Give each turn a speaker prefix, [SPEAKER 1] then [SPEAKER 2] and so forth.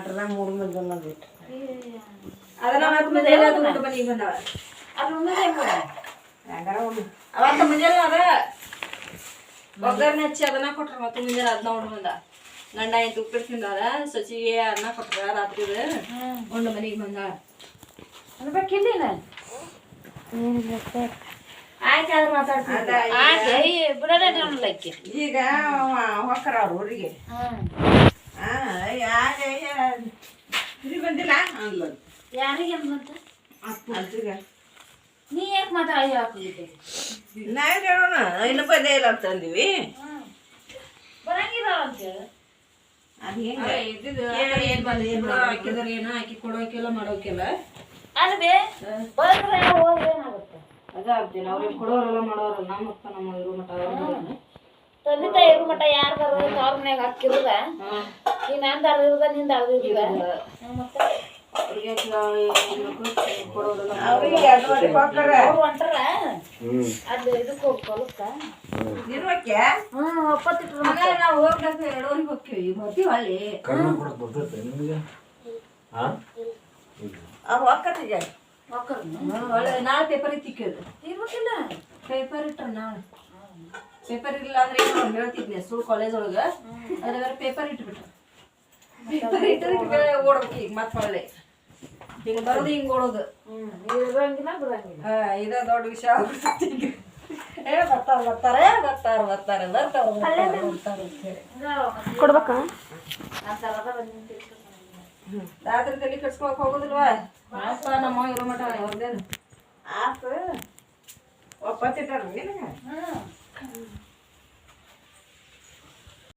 [SPEAKER 1] ಕೊಟ್ರ 3 ಮಂದಿ ಬಿಟ್ಟು
[SPEAKER 2] ಅದನ್ನ ಮತ್ತೆ ಮುಂಜಾನೆ ಅದು ಊಟ ಮನೆಗೆ ಬಂದವ
[SPEAKER 3] ಅದು ಉಣ್ಣದೆ
[SPEAKER 2] ಅವತ್ತ ಮುಂಜಾನೆ ಅದ ಒಗ್ಗರಣೆ ಹಚ್ಚಿ ಅದನ್ನ ಕೊಟ್ರ ಮತ್ತೆ ಮುಂಜಾನೆ ಅದನ್ನ ಉಂಡು ಬಂದ ಗಂಡ ಆಯ್ತು ಉಪ್ಪಿಟ್ಟು ತಿಂದಾರ ಸಚಿಗೆ ಅನ್ನ ಕೊಟ್ರ ರಾತ್ರಿದ ಉಂಡು ಮನೆಗೆ ಬಂದ
[SPEAKER 3] ಅನ್ಬೇಕಿಲ್ಲ ನಾನು
[SPEAKER 1] ಆಯ್ತಾದ್ರೆ ಮಾತಾಡ್ತೀನಿ
[SPEAKER 3] ಬಿಡೋದಕ್ಕೆ
[SPEAKER 1] ಈಗ ಹೊಕ್ಕರ ಅವ್ರ ಊರಿಗೆ ಇಲ್ಲಿ ಬಂದಿಲ್ಲ ಅಂದ್ಲು
[SPEAKER 3] ಯಾರಿಗೆ ಅಂದಂತ
[SPEAKER 1] ಅಜ್ಜಿಗೆ
[SPEAKER 3] ನೀ ಯಾಕೆ ಮಾತಾಡಿ ಹಾಕಿದ್ದೆ
[SPEAKER 1] ನಾವ್ ಹೇಳೋಣ ಇನ್ನು ಬಂದೇ ಇಲ್ಲ ಅಂತಂದಿವಿ
[SPEAKER 3] ಬರಂಗಿಲ್ಲ ಅಂತೇಳಿ
[SPEAKER 1] ಅದು ಹೆಂಗೆ
[SPEAKER 2] ಏನ್ ಬಂದ ಹಾಕಿದ್ರ ಏನೋ ಹಾಕಿ ಕೊಡೋಕಿಲ್ಲ ಮಾಡೋಕಿಲ್ಲ
[SPEAKER 3] ಅಲ್ವೇ ಬಂದ್ರೆ ಹೋದ್ರೆ ಏನಾಗುತ್ತೆ
[SPEAKER 2] ಅದ ಆಗ್ತೀನಿ ಅವ್ರಿಗೆ ಕೊಡೋರೆಲ್ಲ ಮಾಡೋರಲ್ಲ ನಮ್ಮಪ್ಪ ನಮ್ಮ ಇರೋ ಮಠ
[SPEAKER 3] ತಂದೆ ತಾಯಿ ಇರೋ ಮಠ ಯಾರ್ದಾರ ಅವ್ರ ಮನ್ಯಾಗ ಹಾಕಿರುದ ಈ ನಂದು ಇರುದ ನಿಂದ ಅರ್ದಿರುದ ಮತ್ತೆ
[SPEAKER 2] ಅವ್ರಿಗೆ ಕೊಡೋರೆಲ್ಲ
[SPEAKER 1] ಅವ್ರಿಗೆ 2 ವರ್ಷ ಕೊಟ್ಟಾರ
[SPEAKER 3] ಅವ್ರು ಹೊಂಟಾರ ಅದು ಇದಕ್ಕೆ ಹೋಗಿ ಹೊಲಕ್ಕ
[SPEAKER 1] ಇರ್ಬೇಕೆ
[SPEAKER 3] ಒಪ್ಪತ್ತಿಟ್ರು
[SPEAKER 2] ನಾವು ಹೋಗ್ಬೇಕು 2 ಹೋಗ್ತೀವಿ ಬರ್ತೀವಿ ಅಲ್ಲಿ
[SPEAKER 1] ಅವ್ರು ಹೊಕ್ಕತ್ತಿಗೆ
[SPEAKER 2] ಒಳ್ಳೆ ನಾಳೆ ಪೇಪರ್ ಇತ್ತಿಕ್ಕೋದು
[SPEAKER 3] ಇರ್ಬೇಕಿಲ್ಲ
[SPEAKER 2] ಪೇಪರ್ ಇಟ್ರ ನಾಳೆ ಪೇಪರ್ ಇಲ್ಲ ಅಂದ್ರೆ ಏನು ಹೇಳ್ತಿದ್ನಿ ಸ್ಕೂಲ್ ಕಾಲೇಜ್ ಒಳಗೆ ಅದ್ರ ಪೇಪರ್ ಇಟ್ಬಿಟ್ರ ಪೇಪರ್ ಇಟ್ಟರೆ ಓಡ್ಬೇಕು ಈಗ ಮತ್ತೆ ಹೊಳ್ಳೆ ಹಿಂಗೆ ಬರೋದು ಹಿಂಗೆ ಓಡೋದು
[SPEAKER 3] ಇರಂಗಿಲ್ಲ ಬಿಡಂಗಿಲ್ಲ
[SPEAKER 2] ಇದ ದೊಡ್ಡ ವಿಷಯ ಆಗ್ಬಿಡ್ತೈತಿ ಈಗ ಬರ್ತಾರೆ
[SPEAKER 4] ಕೊಡ್ಬೇಕಾ
[SPEAKER 2] ರಾತ್ರಿ ತಲೆ ಕಟ್ಸ್ಕೊಳಕ್ ಹೋಗುದಿಲ್ವಾ ಅಪ್ಪ ನಮ್ಮ ಇರೋ ಮಠ ಅವ್ರದ್ದೇನು
[SPEAKER 1] ಆತು ಒಪ್ಪತ್ತಿಟ್ಟಾರ ನಿನಗೆ